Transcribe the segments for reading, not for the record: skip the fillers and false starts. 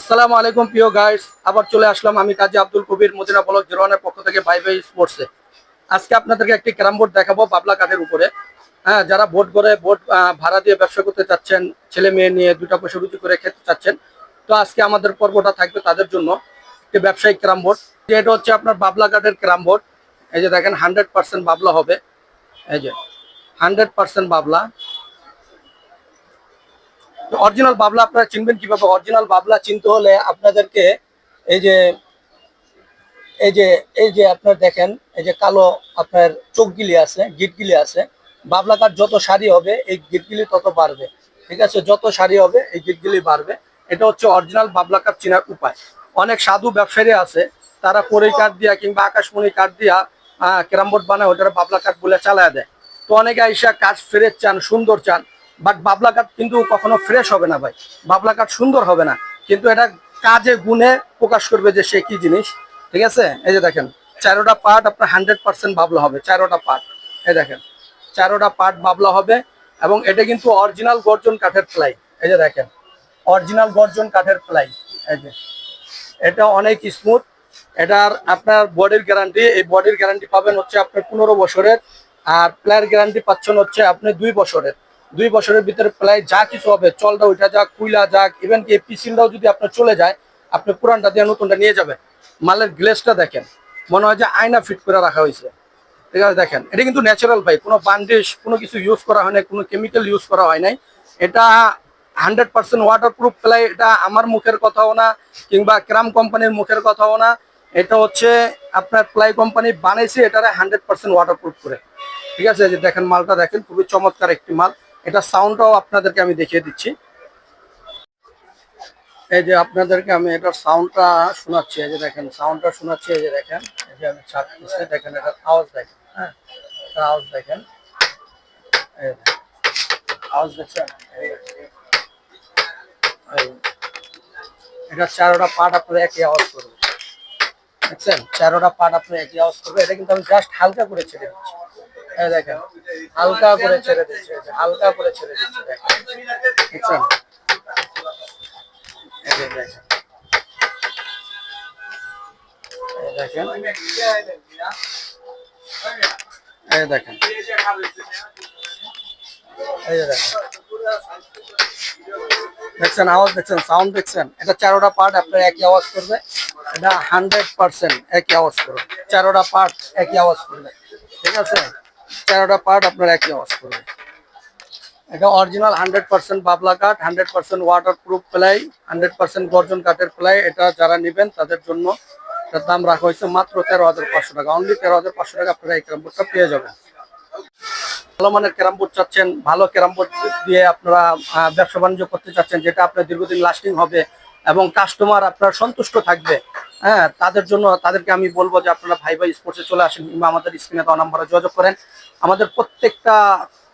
আসসালামু আলাইকুম প্রিয় গাইস, আবার চলে আসলাম আমি কাজী আব্দুল কবির মদিনা ব্লক 01 পক্ষ থেকে বাই বাই স্পোর্টসে। আজকে আপনাদেরকে একটি ক্যারাম বোর্ড দেখাবো বাবলা কাঠের উপরে। হ্যাঁ, যারা বোর্ড করে বোর্ড ভাড়া দিয়ে ব্যবসা করতে চাচ্ছেন, ছেলে মেয়ে নিয়ে দুটা পয়সা রুজি করে খেতে চাচ্ছেন, তো আজকে আমাদের পর্বটা থাকবে তাদের জন্য। একটি ব্যবসায়িক ক্যারাম বোর্ড, এটা হচ্ছে আপনার বাবলা কাঠের ক্যারাম বোর্ড। এই যে দেখেন 100% বাবলা হবে, এই যে 100% বাবলা। অরিজিনাল বাবলা আপনারা চিনবেন কিভাবে? অরিজিনাল বাবলা চিনতে হলে আপনাদেরকে এই যে এই যে এই যে আপনার দেখেন, এই যে কালো আপনার চোখগুলি আছে, গিটগুলি আছে। বাবলা কাঠ যত সারি হবে এই গিটগুলি তত বাড়বে, ঠিক আছে? যত সারি হবে এই গিটগুলি বাড়বে। এটা হচ্ছে অরিজিনাল বাবলা কাঠ চেনার উপায়। অনেক সাধু ব্যবসায়ী আছে, তারা কড়ই কাঠ দিয়া কিংবা আকাশমণি কাঠ দিয়া ক্যারাম বোর্ড বানায়, ওটা বাবলা কাঠ বলে চালায় দেয়। তো অনেকে আইসা কাঠ ফ্রেশ চান, সুন্দর চান, বাট বাবলা কাঠ কিন্তু কখনো ফ্রেশ হবে না ভাই, বাবলা কাঠ সুন্দর হবে না, কিন্তু এটা কাজে গুণে প্রকাশ করবে যে সে কি জিনিস। ঠিক আছে, এই যে দেখেন চারোটা পার্ট আপনার 100% বাবলা হবে, চারোটা পার্ট। এই দেখেন চারোটা পার্ট বাবলা হবে, এবং এটা কিন্তু অরিজিনাল গর্জন কাঠের প্লাই। এই যে দেখেন অরিজিনাল গর্জন কাঠের প্লাই। এই যে এটা অনেক স্মুথ। এটার আপনার বডির গ্যারান্টি, এই বডির গ্যারান্টি পাবেন হচ্ছে আপনার 15 বছরের, আর প্লাইয়ের গ্যারান্টি পাচ্ছেন হচ্ছে আপনি 2 বছরের। 2 বছরের ভিতরে প্লাই যা কিছু হবে, চলটা ওইটা যাক, কুইলা যাক, ইভেন কি পিসিলটাও যদি আপনার চলে যায়, আপনি পুরানটা দিয়ে নতুনটা নিয়ে যাবেন। মালের গ্লেসটা দেখেন, মনে হয় যে আয়না ফিট করে রাখা হয়েছে। ঠিক আছে, দেখেন এটা কিন্তু ন্যাচারাল ভাই, কোনো বান্ডিশ কোনো কিছু ইউজ করা হয় নাই, কোনো কেমিক্যাল ইউজ করা হয় নাই। এটা 100% ওয়াটার প্রুফ প্লাই। এটা আমার মুখের কথাও না, কিংবা ক্রাম কোম্পানির মুখের কথাও না, এটা হচ্ছে আপনার প্লাই কোম্পানি বানাইছে এটারে 100% ওয়াটার প্রুফ করে। ঠিক আছে, যে দেখেন মালটা দেখেন, খুবই চমৎকার একটি মাল। এটা সাউন্ডটাও আপনাদেরকে আমি দেখিয়ে দিচ্ছি। এই যে আপনাদেরকে আমি এটার সাউন্ডটা শোনাচ্ছি, এই যে দেখেন সাউন্ডটা শোনাচ্ছি, এই যে দেখেন, এই যে আমি ছাড়তেছি, দেখেন এটার আওয়াজ দেখেন। হ্যাঁ, এটার আওয়াজ দেখেন, এই যে আওয়াজ দেখছেন। এটা চারোটা পার্ট আপনার একই আওয়াজ করবে, দেখছেন? চারোটা পার্ট আপনার একই আওয়াজ করবে। এটা কিন্তু আমি জাস্ট হালকা করে ছেড়ে দিচ্ছি, এই দেখেন হালকা করে ছেড়ে দিচ্ছি, হালকা করে ছেড়ে দিচ্ছি, দেখেন, দেখছেন? এই যে দেখেন, এই দেখেন, এই দেখেন, এই যে দেখেন, দেখছেন আওয়াজ দেখছেন, সাউন্ড দেখছেন? এটা চারোটা পার্ট আপনার একই আওয়াজ করবে। এটা 100% একই আওয়াজ করবে, চারোটা পার্ট একই আওয়াজ করবে। ঠিক আছে, চারোটা পার্ট আপনার একই আওয়াজ করবে। এটা অরিজিনাল 100% বাবলা কাঠ, 100% ওয়াটার প্রুফ প্লাই, 100% গর্জন কাঠের প্লাই। এটা যারা নেবেন তাদের জন্য এটার দাম রাখা হয়েছে মাত্র 13,500 টাকা। অনলি 13,500 টাকা আপনারা এই ক্যারাম বোর্ডটা পেয়ে যাবেন। ভালো মানের ক্যারাম বোর্ড চাচ্ছেন, ভালো ক্যারাম বোর্ড দিয়ে আপনারা ব্যবসা বাণিজ্য করতে চাচ্ছেন, যেটা আপনার দীর্ঘদিন লাস্টিং হবে এবং কাস্টমার আপনার সন্তুষ্ট থাকবে, হ্যাঁ, তাদের জন্য তাদেরকে আমি বলবো যে আপনারা ভাই ভাই স্পোর্টসে চলে আসেন, কিংবা আমাদের স্ক্রিনে দেওয়া নাম্বারে যোগাযোগ করেন। আমাদের প্রত্যেকটা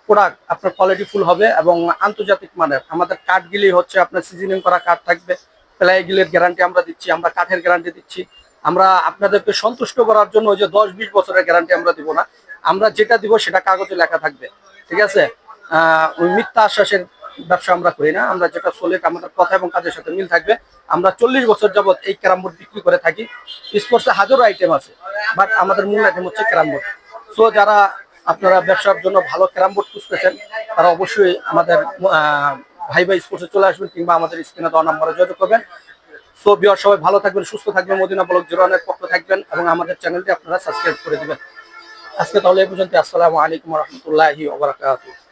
প্রোডাক্ট আপনার কোয়ালিটি ফুল হবে এবং আন্তর্জাতিক মানের। আমাদের কাঠগুলি হচ্ছে আপনার সিজনিং করা কাঠ থাকবে, প্লাইগুলির গ্যারান্টি আমরা দিচ্ছি, আমরা কাঠের গ্যারান্টি দিচ্ছি। আমরা আপনাদেরকে সন্তুষ্ট করার জন্য ওই যে 10-20 বছরের গ্যারান্টি আমরা দিব না, আমরা যেটা দিব সেটা কাগজে লেখা থাকবে। ঠিক আছে, ওই মিথ্যা আশ্বাসের ব্যবসা আমরা করি না, আমরা যেটা চলে আমাদের কথা এবং কাজের সাথে মিল থাকবে। আমরা 40 বছর যাবত এই ক্যারাম বোর্ড বিক্রি করে থাকি। স্পোর্টসে হাজারো আইটেম আছে, বাট আমাদের মূল আইটেম হচ্ছে ক্যারাম বোর্ড। সো যারা আপনারা ব্যবসার জন্য ভালো ক্যারাম বোর্ড খুঁজতেছেন, তারা অবশ্যই আমাদের ভাই ভাই স্পোর্টসে চলে আসবেন, কিংবা আমাদের স্ক্রিনে দেওয়া নাম্বারে যোগাযোগ করবেন। সো ভিউয়ার সবাই ভালো থাকবেন, সুস্থ থাকবেন, মদিনা ব্লগ 01 এর পক্ষ থাকবেন, এবং আমাদের চ্যানেলটি আপনারা সাবস্ক্রাইব করে দিবেন। আজকে তাহলে এই পর্যন্ত। আসসালামু আলাইকুম ওয়া রাহমাতুল্লাহি ওয়া বারাকাতুহু।